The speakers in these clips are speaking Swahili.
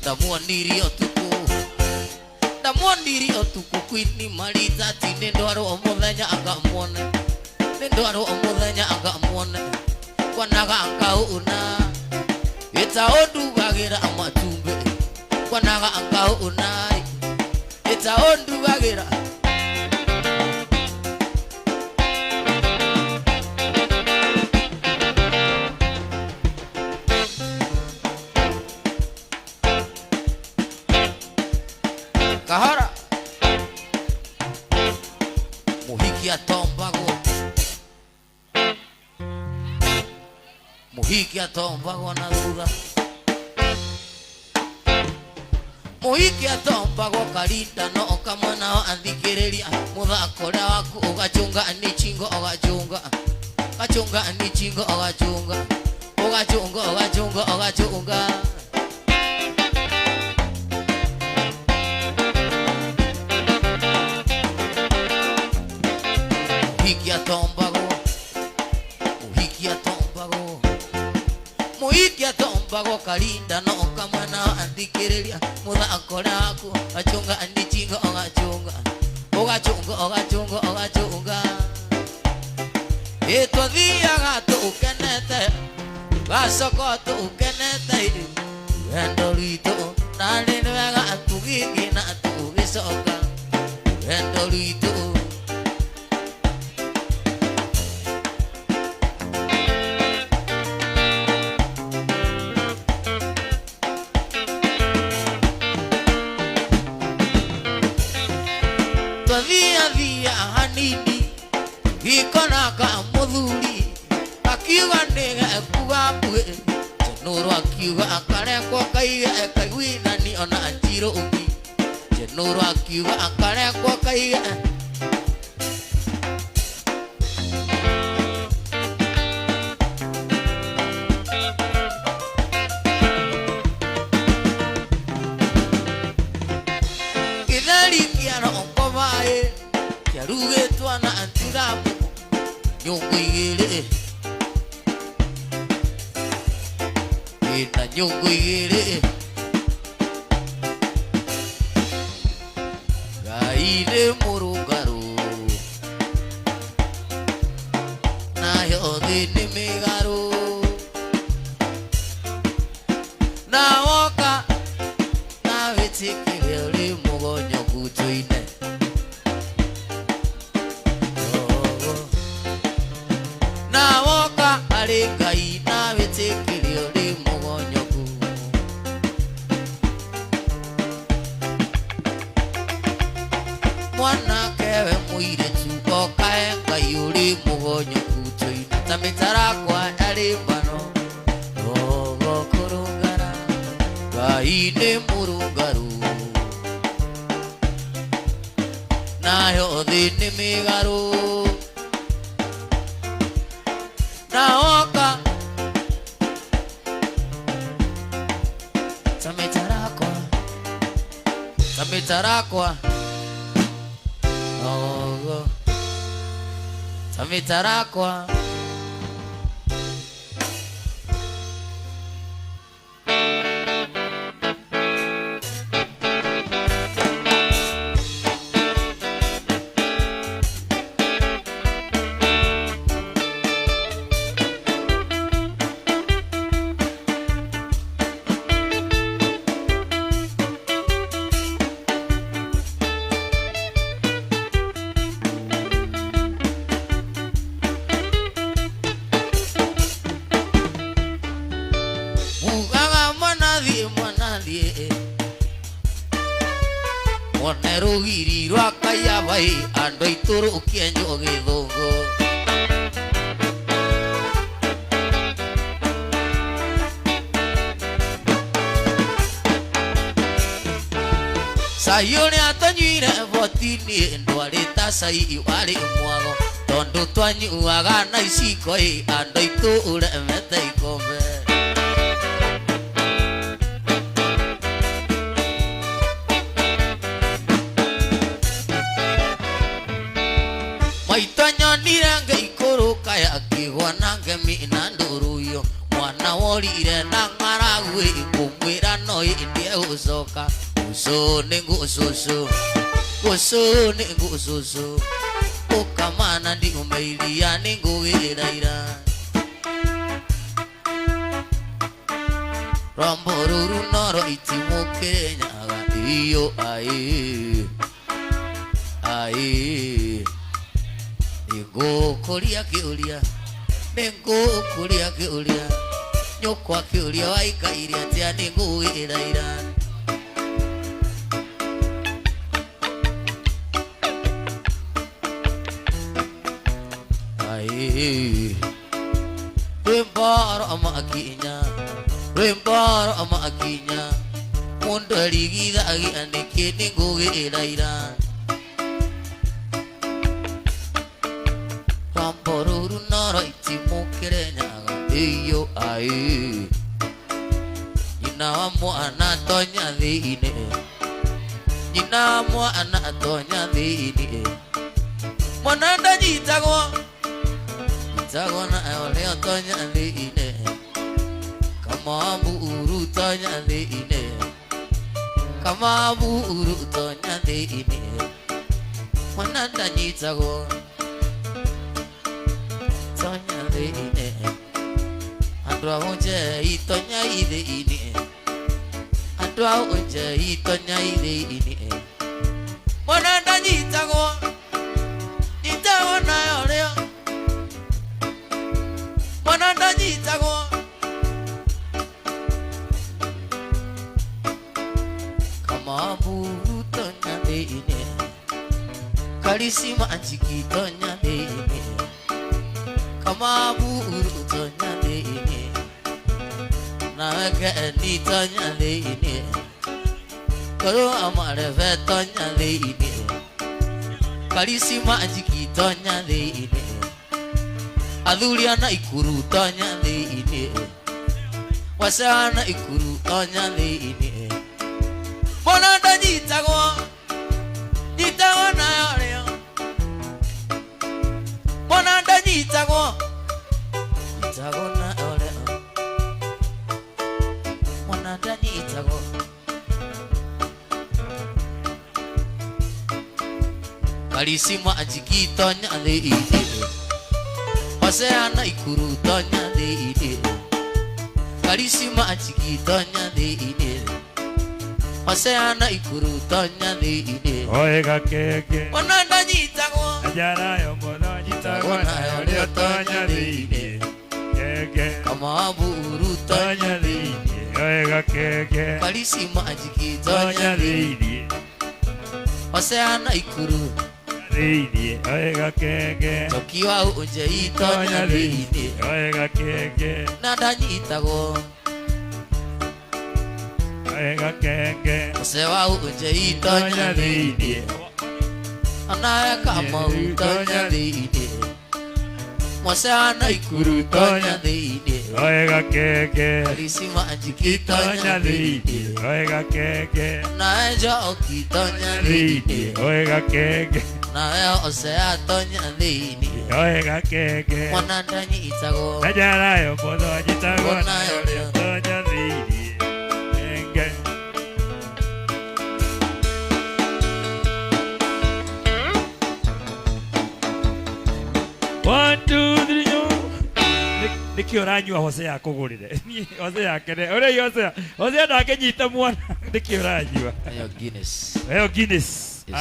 ndamuonirie ũtukũ ndamuonirie ũtukũ kwini maritati nĩ ndwarwo mũthenya angamuone nĩ ndwarwo mũthenya angamuone kwanaga angauna ĩta ũndugagĩra matumbĩ kwanaga angauna ĩta ũndugagĩra kahara muhiki atombagwo na thutha muhiki atombagwo karinda no kamwe nao athikĩrĩria mũthako ũrĩa waku ũgachunga ni chingo ũgachunga ni chingo ũgachunga muhiki atombagwo karinda no kamwe nao athikĩrĩria mũthako ũrĩa waku ũgachunga ni chingo ũgachunga tũthiaga tũkenete gacoko tũkenete wendo rwitũ na nĩ wega tũgĩkĩna tũgĩcoka wendo rwitũ thia hanini gĩkonaga mũthuri akiuga nĩgekuga mbue Nũrũ akiuga akarekwo kaiguithani ona Njirũngi Nũrũ akiuga akarekwo kaige gĩtheri kĩa rongobaĩ kĩarugĩtwo na Ntiramu nyũngũ igĩrĩ na nyũngũ igĩrĩ Ngai nĩ mũrũngarũ nayo thĩ nĩ mĩgarũ na woka na wĩtĩkĩre ũrĩ mũgonyoku tũine na woka arĩ Ngai na wĩtĩkĩre ũrĩ mũgonyoku mwanake we mũirĩtu okae Ngai ũrĩ mũgonyoku tũine ta mĩtarakwa arĩ mbano rogo kũrũngara Ngai nĩ mũrũngarũ nayo thĩ nĩ mĩgarũ na woka ta mĩtarakwa rogo ta mĩtarakwa One rũgiri rwa Kayabai andũ aitũrũkie njũgĩ Gĩthũngũ cai ũrĩa tũnyuire voti-inĩ ndwarĩ ta cai warĩ mwago tondũ twanyuaga na iciko andũ aitũ ũremete ikombe maitũ nyonire ngĩikũrũka yakĩgwa na ngemi na ndũrũ iyo mwana worire na ng'aragu we ngumwira no indie usoka uso ningu ususu uso ningu ususu ukamana ndi umeilia ningu iraira Ramboruru noro itimuke nyaga iyo ai ai Ego kolia kiulia Nengo kolia kiulia Nyokwa kiulia waika iria tia ningu iraira Ai Rembaro ama akinya Rembaro ama akinya Mundali gida agi anike ningu iraira Ramboruru noro itimukire nyaga iyo ai Inawa mwana tonya dhiine Inawa mwana tonya dhiine Mwananda jitagwa Jitagwa na oleo tonya dhiine Kama buru tonya dhiine Kama buru tonya dhiine Mwananda jitagwa Tonya dhiine Andwa unje itonya dhiine Andwa unje itonya dhiine Mwananda jitagwa Jitagwa na oleo Mwananda jitagwa Kama buru tonya dhiine Karisima anjiki tonya dhiine Kama buru tonya dhiine Naga ni tonya dhiine Karo amarefe tonya dhiine Karisima anjiki tonya dhiine Adhuliana ikuru tonya dhiine Wasana ikuru tonya dhiine Mwananda jitagwa Jitagwa na yoleo Mwananda jitagwa Jitagwa na yoleo Mwananda jitagwa Karisima anjiki tonya dhiine Wasana ikuru tonya dhiine Karisima anjiki tonya dhiine Wasana ikuru tonya dhiine Oega keke Mwananda jitagwa Ajara yomono jitagwa na yoleo tonya dhiine Keke Kama buru tonya tonya dhiine Oega keke Karisima anjiki tonya tonya dhiine dhiine Wasana ikuru dhiine Oega keke Tokiwa unje itonya tonya dhiine dhiine Oega keke Nanda jitagwa Oega keke Sewa unje itonya tonya dhiine dhiine Anaya kama utonya dhiine Wasana ikuru tonya dhiine Oega keke Karisima anjiki tonya tonya dhiine dhiine Oega keke Naya joki tonya dhiine dhiine Oega keke Naya osea tonya dhiine Oega keke Mwananda jitagwa Ajara yomono jitagwa na Ona yoleo yoleo. tonya dhiine Keke 1 2 3 nikio ranyua Hosea kugurire Hosea kene ore Hosea ndake nyita mwana nikio ranyua Ayo Guinness ayo Guinness Yes.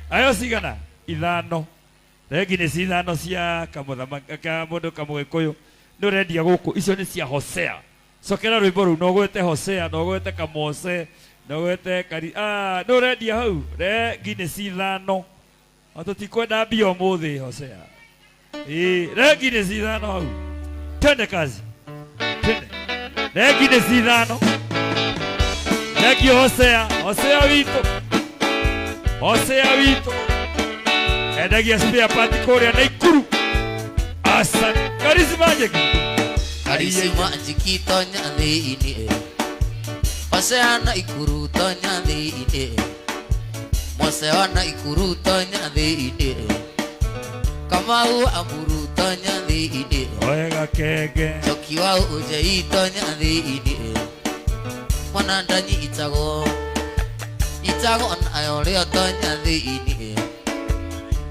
ayo sigana ithano Guinness ithano cia kamuthamaka mundu kamugikuyu ndurendia guku icio ni cia Hosea cokera rwimbo ru no gwete Hosea no gwete Kamose no gwete kari ndurendia hau Guinness ithano atutikwenda mbio muthi Hosea Guinness ithano hau twende kazi twende Guinness ithano Negi Hosea wito endagia spare part kuria Naikuru asa karisma njeki Karisima anjiki tonya dhiine Wasana ikuru tonya dhiine Mwasewana ikuru tonya dhiine Kamau amuru tonya thĩinĩ Wega kenge njoki wa ũnjei tonya thĩinĩ mwana ndanyitagwo nayo rĩo tonya thĩinĩ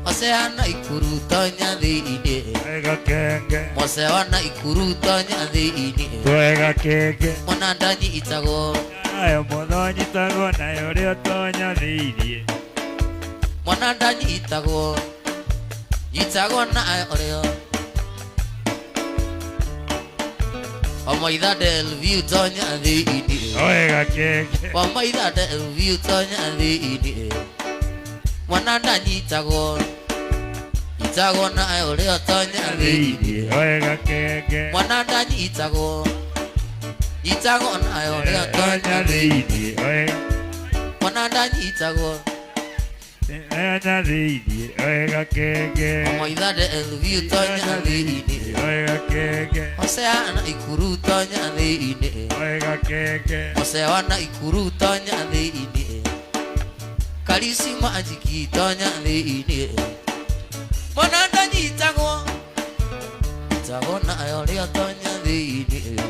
oceana ikuru tonya thĩinĩ Wega kenge moceana ikuru tonya thĩinĩ Wega kenge mwana ndanyitagwo Nayo mũthonyitagwo nayo rĩo tonya thĩinĩ mwana ndanyitagwo nayo rĩo Omaitha Delview tonya thĩinĩ Wega kenge Omaitha Delview tonya thĩinĩ mwana ndanyitagwo nayo rĩo tonya thĩinĩ Wega kenge mwana ndanyitagwo nayo rĩo tonya thĩinĩ Wega mwana ndanyitagwo tonya thĩinĩ Wega kenge Omaitha Delview tonya thĩinĩ Wega kenge oceana ikuru tonya thĩinĩ Wega kenge oceana ikuru tonya thĩinĩ Karisi Magic tonya thĩinĩ mwana ndanyitagwo nayo rĩo tonya thĩinĩ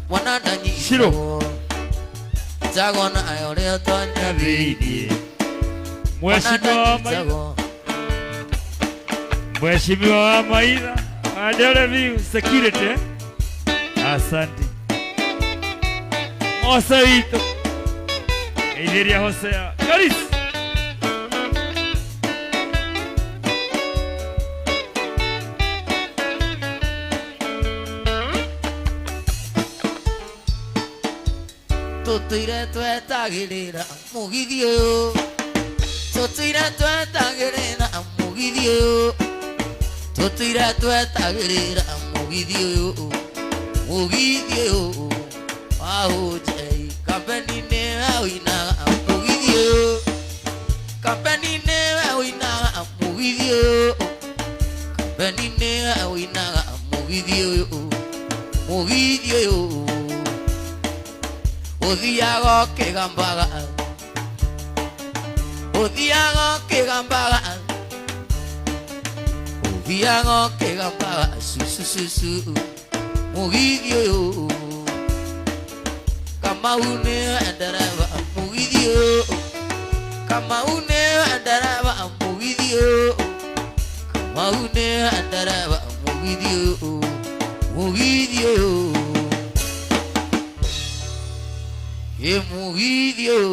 mwana ndanyitagwo nayo rĩo tonya thĩinĩ Mheshimiwa wa Maitha wa Delview Security asante Mose witũ Geithĩria Hosea Karis tũtũire twetagĩrĩra mũgithi ũyũ tũtũire twetagĩrĩra mũgithi ũyũ tũtũire twetagĩrĩra mũgithi ũyũ wa ũnjei kambeni-inĩ wĩinaga mũgithi ũyũ kambeni-inĩ wĩinaga mũgithi ũyũ kambeni-inĩ wĩinaga mũgithi ũyũ ũthiaga ũkĩgambaga susususu mũgithi ũyũ Kamau nĩwe ndereba mũgithi ũyũ Kamau nĩwe ndereba mũgithi ũyũ Kamau nĩwe ndereba mũgithi ũyũ mũgithi ũyũ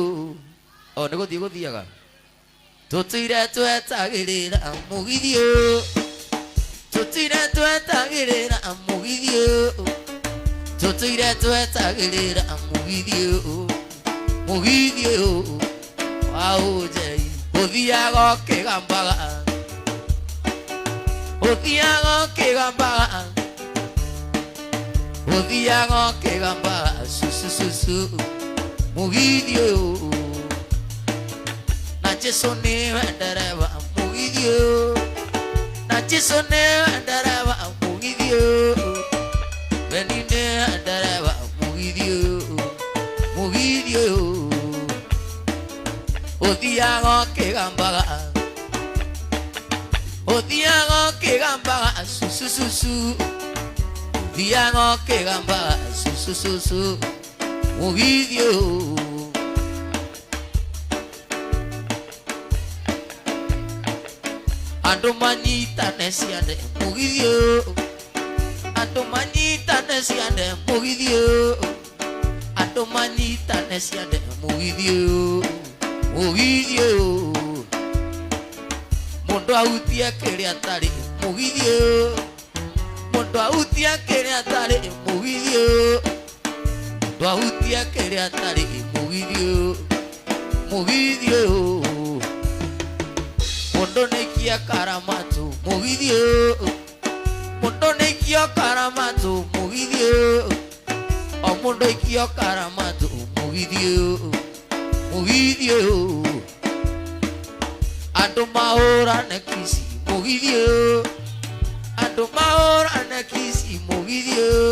o nĩ gũthiĩ gũthiaga tũtũire twetagĩrĩra mũgithi ũyũ tũtũire twetagĩrĩra mũgithi ũyũ tũtũire twetagĩrĩra mũgithi ũyũ wa ũnjei ũthiaga ũkĩgambaga susususu mũgithi ũyũ na Jesũ nĩwe ndereba mũgithi ũyũ na Jesũ nĩwe ndereba mũgithi ũyũ Beni nĩwe ndereba mũgithi ũyũ ũthiaga ũkĩgambaga susususu ũthiaga ũkĩgambaga susususu mũgithi ũyũ andũ manyitane ciande mũgithi ũyũ andũ manyitane ciande mũgithi ũyũ andũ manyitane ciande mũgithi ũyũ mũndũ ahutie kĩrĩa atarĩ mũgithi ũyũ mũndũ ahutie kĩrĩa atarĩ mũgithi ũyũ mũndũ ahutie kĩrĩa atarĩ mũgithi ũyũ mũndũ nĩikia karamatu mũgithi ũyũ mũndũ nĩikio karamatu mũgithi ũyũ o mũndũ aikio karamatu mũgithi ũyũ andũ mahũrane kisi mũgithi ũyũ andũ mahũrane kisi mũgithi ũyũ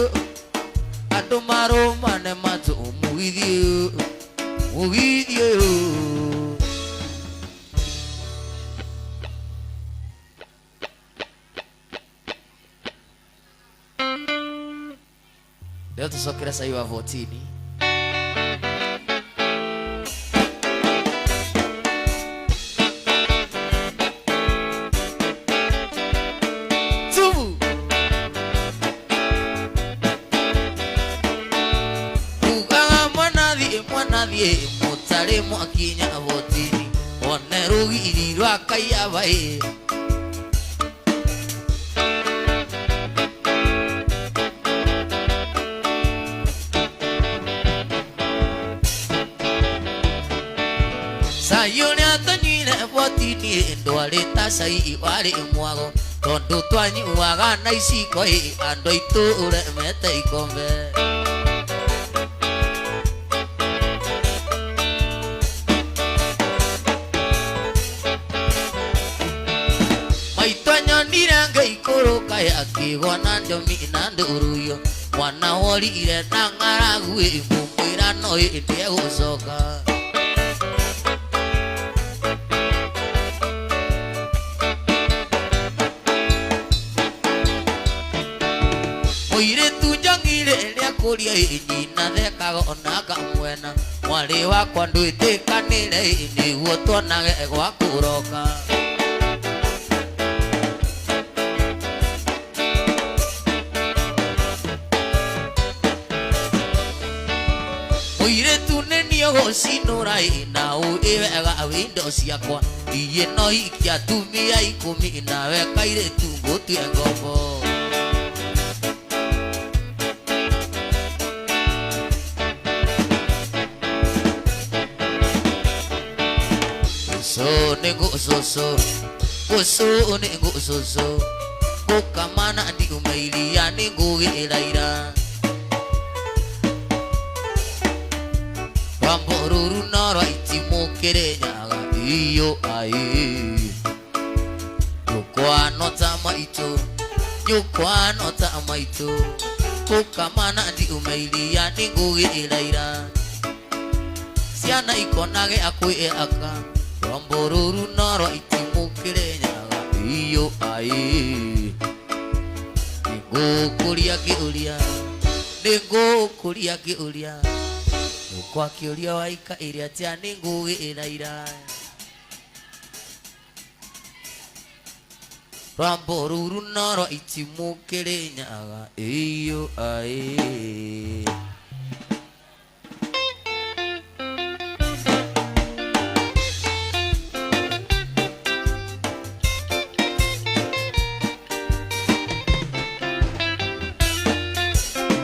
andũ marũmane matũ mũgithi ũyũ Cokera sayo wa 14 Tubu Kukaga mwana thie mutare mwakinya 14 One rugiri rwa kaya bae Sayo ni atanyine 14 ndware tasai wari mwago tondu twanyuaga na iciko andu aitu uremete ikombe maitwanyonire ngai kuruka akigwa na ndomi na nduruyo mwana worire na ng'aragu imumwira no ndie gucoka Oire tunjangire ria kuria nyina thekaga ona kamwena mwari wakwa ndwitikanire niguo twonage gwa kuroka Oire tunenio gucinura na uiwega windo ciakwa iye no ikia tumia 10 nawe kaire tungutue ngombo So nego so kukamana di umailia nego iraira Ramboruru noro itimukere nyaga iyo ai Yukwano tama ito kukamana di umailia nego iraira Siana ikonage akwe aka Ramboruru noro itimukire nyaga iyo ai Nego kuria kiuria Kwa kiuria waika iria tia nego iraira Ramboruru noro itimukire nyaga iyo ai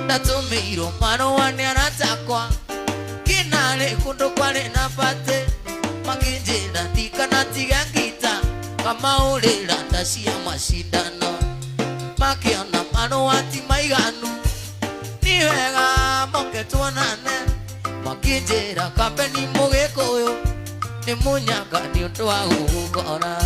Tatumiro mano wane anatakwa Kinale kundo kwale napate Makinjenda tika na tigangita Kama ule randasi ya mashindano Makiona mano wati maiganu Niwega moke tuonane Makinjera kambe ni mugekoyo Ni munyaga ni utoa ugora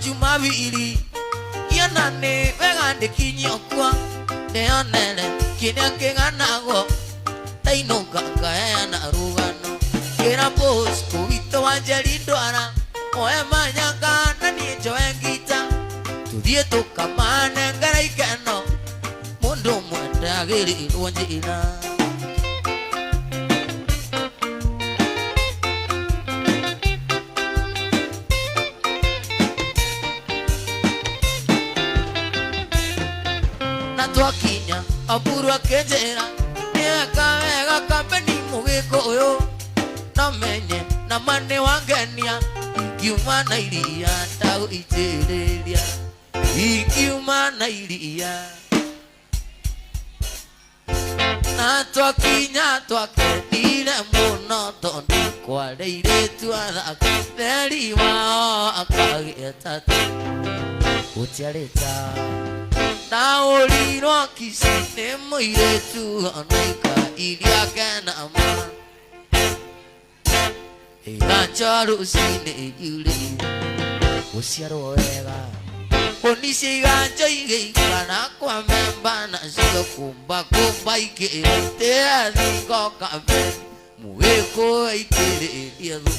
Jumabili yanane wegande kinyokwa neonele kinyange nganago taino ganga yana rugano kera boss kubito wanjali ndwara oe manyanga nani joengita tudie tukamane ngaraikeno mundu mwendagiri rwonjira Twakinya aburu akenjera Niweka wega kambe ni mugikuyu Namenye na mane wangenia Ikiuma na iria tau itiriria Ikiuma na iria Na twakinya twakenire muno tondu kwareire twathaka Theri wao akagia Utiareta Na ulirwa kisine muiretu Anaika iria kena ama Igancharu sine yule Usiaro wega Onise igancha igekana kwa memba Na silo kumba ike Te adingo kambe Oko ikere iadu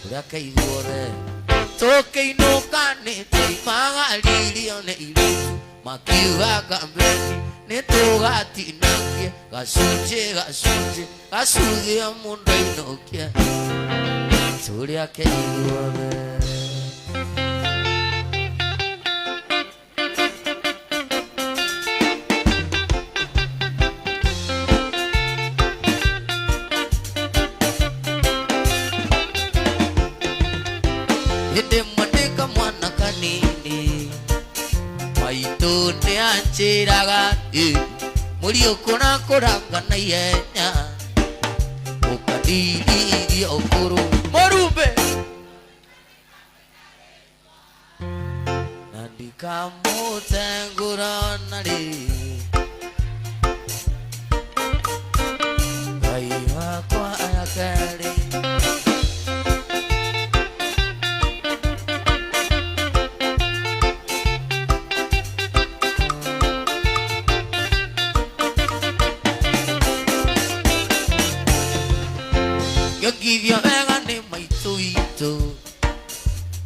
Uraka iduore Toke inoka ne te magali one ilu Makiwa kambeni ne toga tinakie Gasuje Gasuje amundo inokia Uraka iduore Chiraga muri okona koranga na yenya okadiri okuru morube nandika mutengura nari kaiwa kwa ayakari Give your vega in my tuito.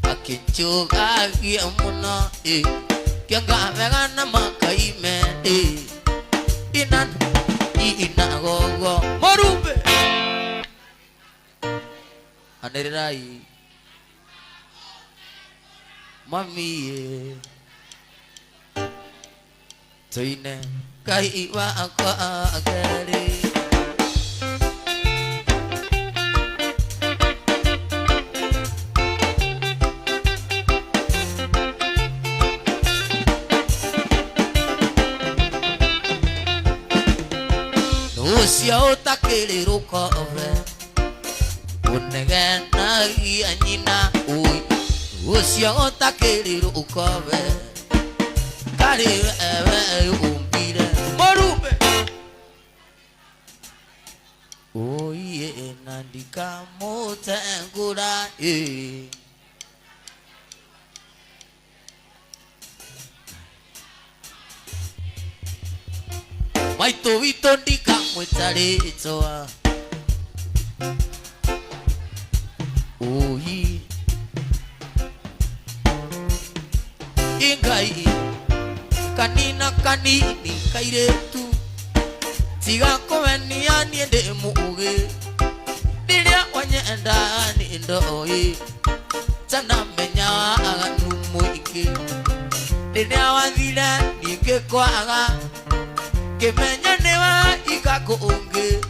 I can choke agi amuna Kyanga vega na makai me Ina gogo Morumbe Anerai Mami Tuine Kai iwa akwa agari Usia otakere rokove Unegena ianyina ui Usia otakere rokove Kare ewe umbire Morumbe Oye nandika motengura Maito vito ndika mwetare toa Oyi Ingai Kanina kanini kairetu Tiga koweni aniende muuge Niria wanyenda ni ndoi Tana menya aga numuike Niria wathile nike kwa aga Kemenya newa ikako unge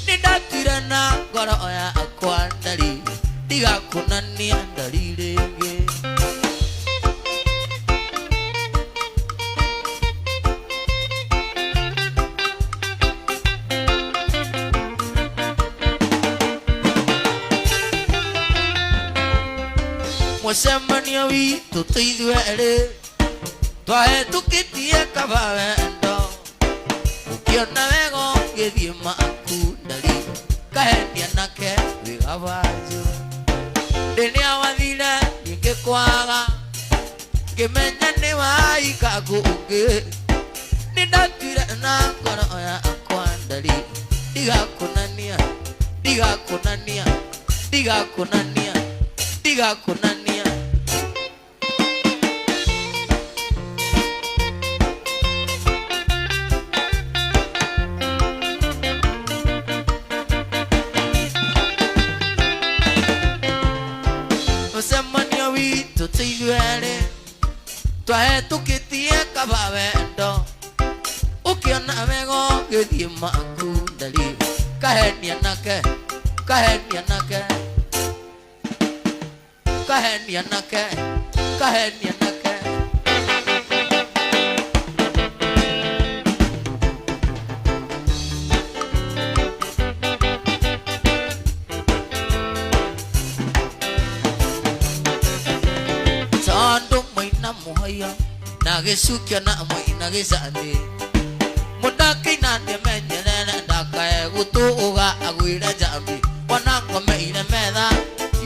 Nidatire na goro ya akwandari Diga kunani andari lege Mwasemani ya wito tuidwele Twae tukitie kabawendo Ukiona wego gethie maku ndari Kahenia nake wigabajo Ndenia wathire ngikwaga Ngimenya ni waikagu ungi Nindatire na ngoro yakwa ndari Ndigakunania Mwasemani ya wito tuidwele Twae tukitie kabawendo Ukiona wego gethie maku ndari Kahenia nake Tondo moina moya Nagesukia na moina gesande Mudaki na nemenyelele Ndakae gutuuga agwira jambi Wanako meine metha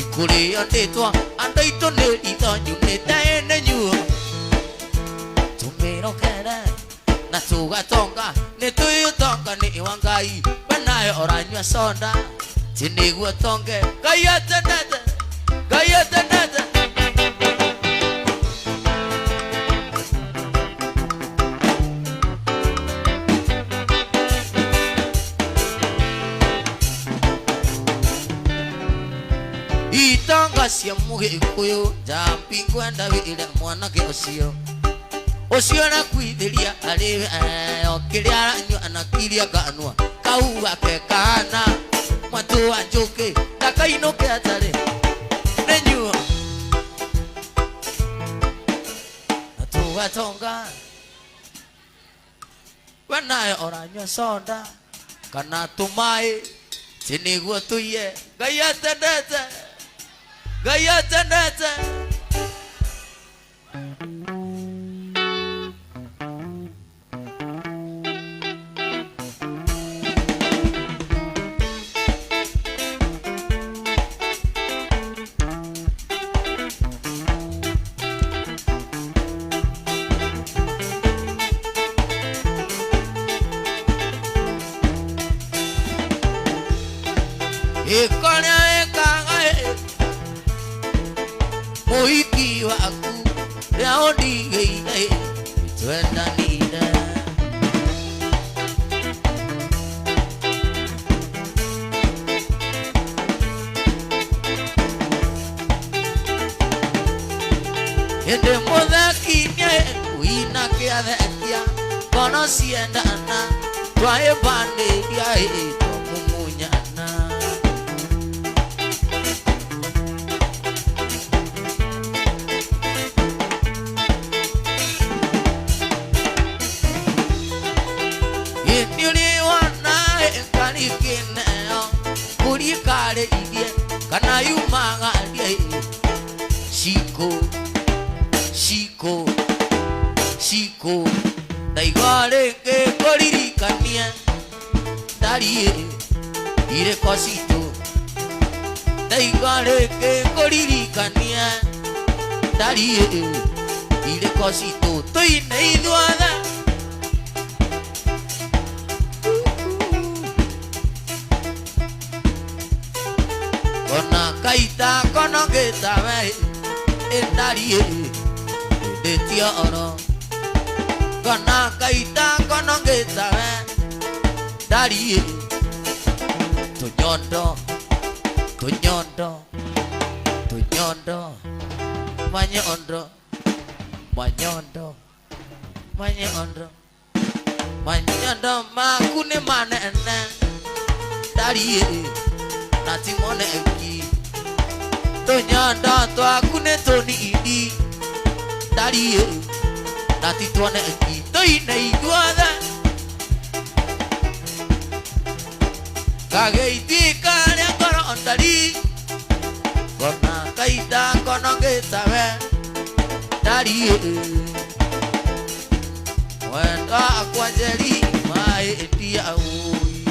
Ikuri yonditwa Andaito nirito nyunite ene nyuo Tumiro kere Na tugatonga Ni tuyutonga ni wangai Bana nawe oranyua soda tiniguo tonge Ngai atendete Ngai atendete itanga cia Mugikuyu jambi kwenda wĩra mwanake ũcio na kwithĩria arĩ kĩrĩa aranyua na kĩrĩa kanua kau gake kana mwatũ wa njũkĩ ndakainũke atarĩ nĩ nyuo na tũgatonga we nawe oranyua soda kana tũmaĩ tĩ nĩguo tũiye Ngai atendete Ngai atendete ikonya ekaga mũhiki waku rĩa ũndigĩire twendanire hĩndĩ mũthekinie wĩna kĩathekia ngono ciendana twahĩmbanĩria twamumunyana kana yumagarie shiko ndaigore ngĩkũririkania ndariĩ ire kosito ndaigore ngĩkũririkania ndariĩ ire kosito tũine ithuothe kaita kono getawe endarie detio oro kona kaita kono getawe darie tunyondo manyondo makune manene darie natimone eki tunyondo twakune tonidi darie natitwane eki toine ithuothe kageitika rĩa ngoro ndari kona kaita kono gĩtawe darie wenda akwanjeri maĩtia ui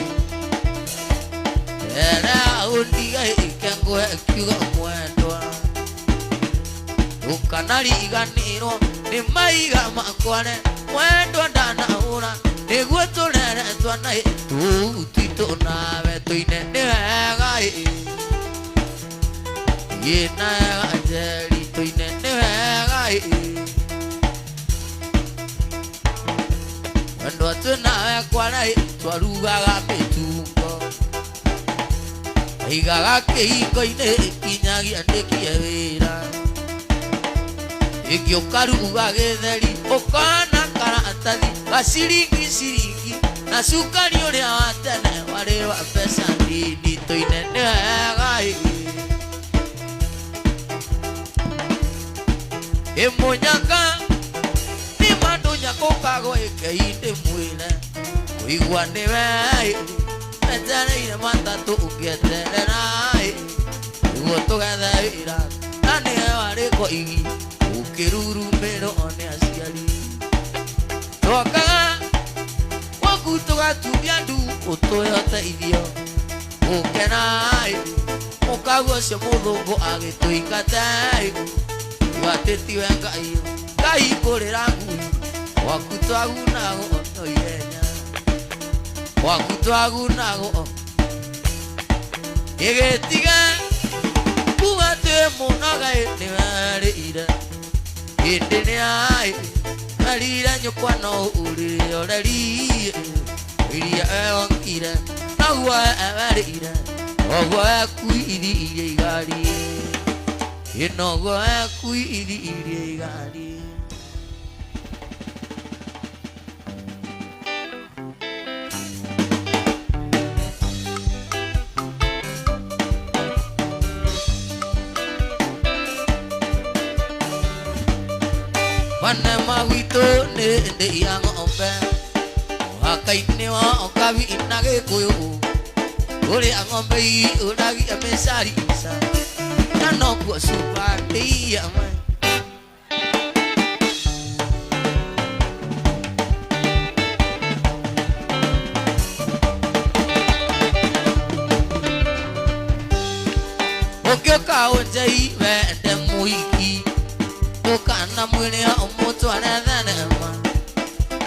era undiga ikengwe kiuga mwendwa ukanariganirwo nĩ maiga makwane mwendwa ndanaũra nĩguo tũreretwo na twitũ nawe tũine nĩ wega yĩna wega njeri tũine nĩ wega mwendwa twĩnawe kwana twarugaga mĩtungo aigaga kĩhingo-inĩ kinyagia ndĩkie wĩra ĩngĩ ũkaruga gĩtheri ũkona karatathi gaciringi na cukari ũrĩa wa tene warĩ wa mbeca nini tũine nĩ wega ĩmũnyaka nĩ mandũ nyakũkagwo ĩkĩinde mwĩre kũigua nĩ wega etereire matatũ ũngĩeterera nĩguo tũgethe wĩra na nĩwe warĩko igi ũkĩrurumĩrwo nĩ aciari twokaga gwaku tũgatumia ndu ũtũhe ũteithio gũkena mũkaguo ũcio mũthũngũ agĩtũingate twatĩtiwe Ngai kũrĩra ngui gwaku twaguna gũno ihenya wakutwagunago igetiga kugatwe munoga niwarira indene marira nyokwano uri orari iria eonkira agwa abarira ogwa kuiri igari inogwa kuiri igari Wana mawito ne yang ombe akaine wa okabi inage koyo ore angombe uragi amesari sa nano ko supati ama okyo kao jai wende muiki kana mwene omuntu anadhanema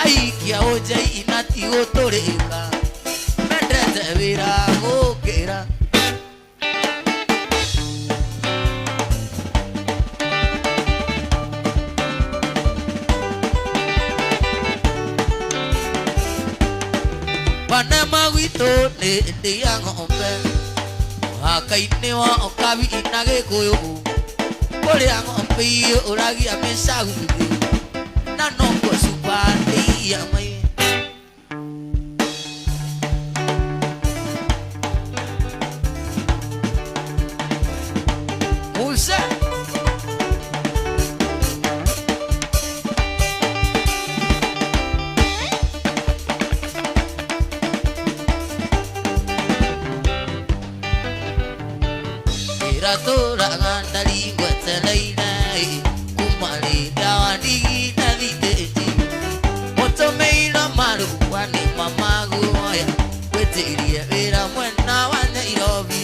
aikia oja inati otoreka mendete wira gukira Panama wito ndi ya ng'ombe akaine wa okabi inage koyo kore ng'ombe uragi amesaguthi na nongo supati ya mai Musa Iratura ngandali gwetelaina kumari dawadi naditeji motomeira maru wani mamagu oya weteria vera mwena wana irobi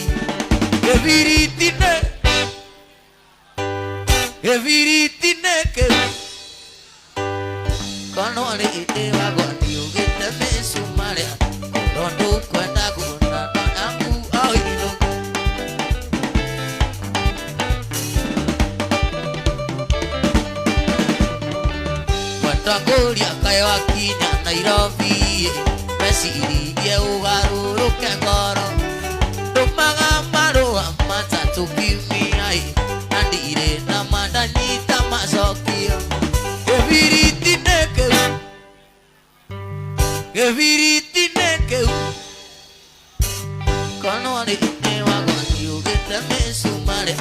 eviritine ke kono ale ite wagoni ugete mesumare rondo kwenda kuna aku oino Tangoria kayo akinya Nairobi Mesiri dia ugaru kengoro Rumanga maru amata tukimi ai Nandire nama danita masokio Geviritine keu Kono ane ine wagoni ugete mesumare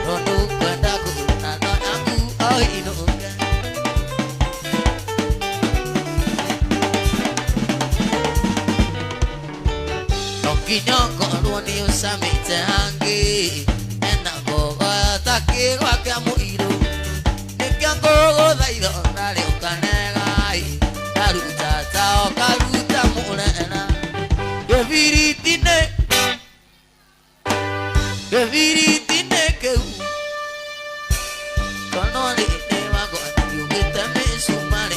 Rondo kwenda kuna no aku oino Kinyongo ruoni usamite hangi Ena gogo ataki wake muiru Nikiango godaido nari ukanegai Naruta tao karuta mulena Geviritine keu Kono ni ine wago yugita mesumare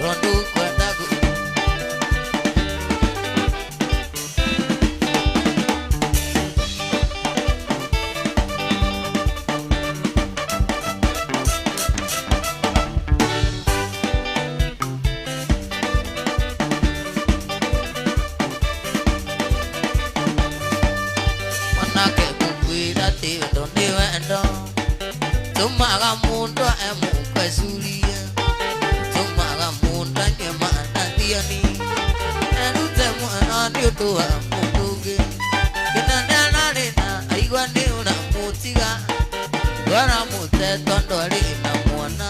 Rondo kwenda gu Tumaga mundo emu kasulia Tumaga mundo nyemana tiani Enute mwana niutua mutuge Kitanya narina aigwa ni una mutiga Gwara mute tondo alina mwana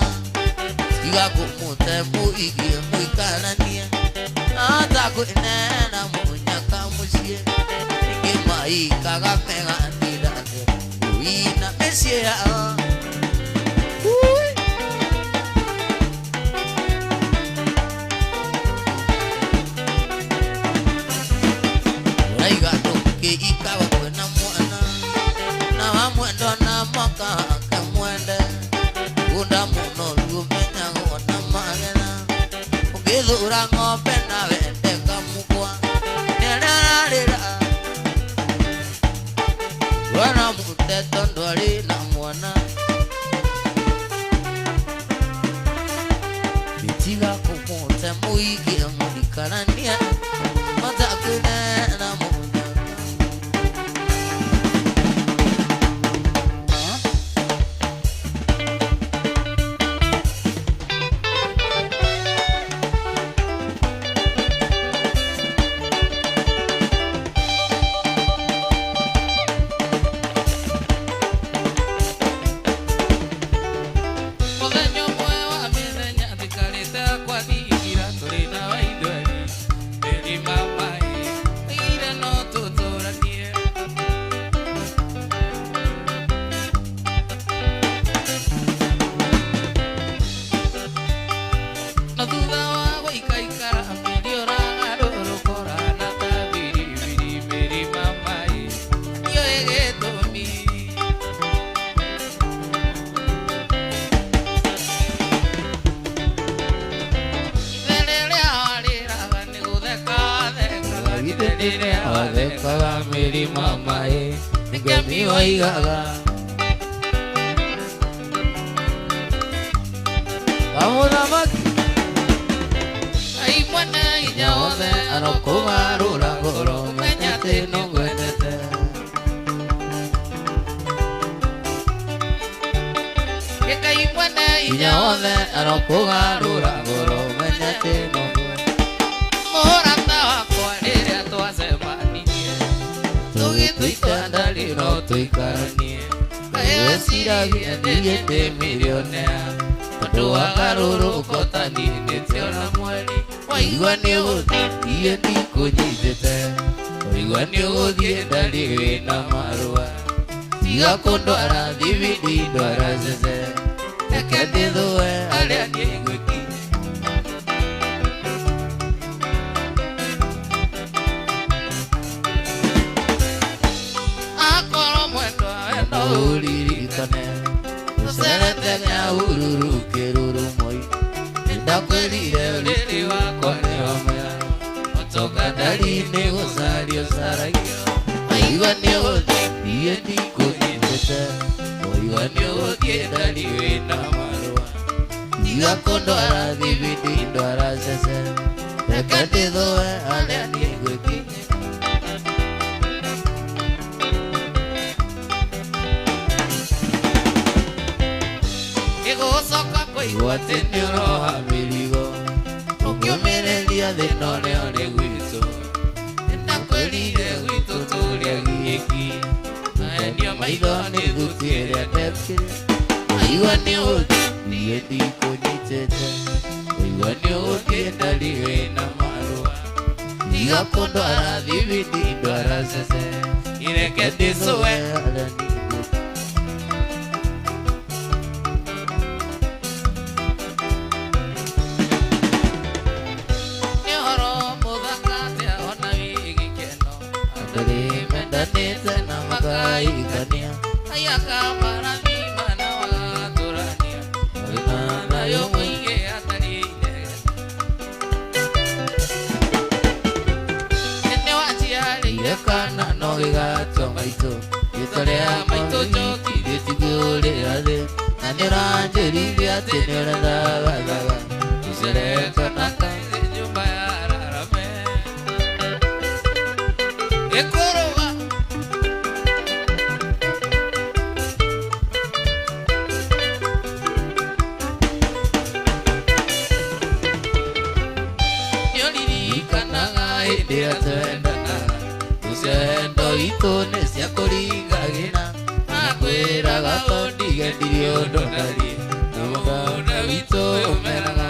Siga kumute muigi muikarania Nata kuinena munyaka musie Niki maika gamega nirate Uina mesie Ikawa kwena mwana na wamwendo na maka kamwende unda muno lumenya ngona magena ugithura ng'ombe na wende kamukwa mũbute tondũ arĩ na mwana gĩtiga kũmũte mũingĩ mũhikanania matakĩne na mũthaka Adekaga miri mama Ningemi waigaga Amudamaki Ai mwana inya othe Anokugarura ngoro Menyate nongwendete Yekai mwana inya othe Anokugarura ngoro Menyate nongwendete Morata wakwa rĩrĩa twacemanirie tũgĩtũikandari no tũikaranie ngagĩciragia niĩ ndĩ millionaire tondũ wa garũrũko ta niĩ ndĩtiona mweri waigua nĩũgũthiĩ ndikũnyitĩte waigua nĩũgũthiĩ ndarĩ wĩna marũa tiga kũndwara thibidi ndwara cece reke ndĩthũe harĩa niĩ ngwĩkinya uririkane userete nyahururu kĩruru moi ndakwĩrire ũrĩrĩ wakwa nĩ wamaya ũtoka ndari-inĩ gũcario caragio waigua nĩũgũthiĩ ndikũnyitĩte waigua nĩũgũthiĩ ndari wĩna marũa tiga kũndwara thibidi ndwara cece reke ndĩthũe harĩa niĩ ngwĩkinya Gũcoka kũigua atĩ nĩũroha mĩrigo ũkĩũmĩrĩria thĩna ũrĩa ũrĩ gwitũ ndakwĩrire gwitũ tũrĩa gĩki naendio maitho nĩ thuti ĩrĩa ndekire waigua nĩũgũthiĩ ndikũnyitĩte waigua nĩũgũthiĩ ndarĩ wĩna marũa tiga kũndwara thibidi ndwara cece ireke ndĩcũe Mendanete na magaikania ayaka maramima na waturania na yo mwingi atarine ene wachiari yekana no gigato maito gitorea maito joki gĩtigĩũrĩra thĩ na nĩũranjĩrithia atĩ nĩũrendagaga gũcereka na kaĩ nyũmba ya rarame Ekoroga Nĩũririkanaga hĩndĩ ĩrĩa twendanaga Gũcendo itũ nĩ cia kũringagĩra Nakwĩraga tondigendirie ũndũ ndariĩ Na mũgũnda witũ ũmeraga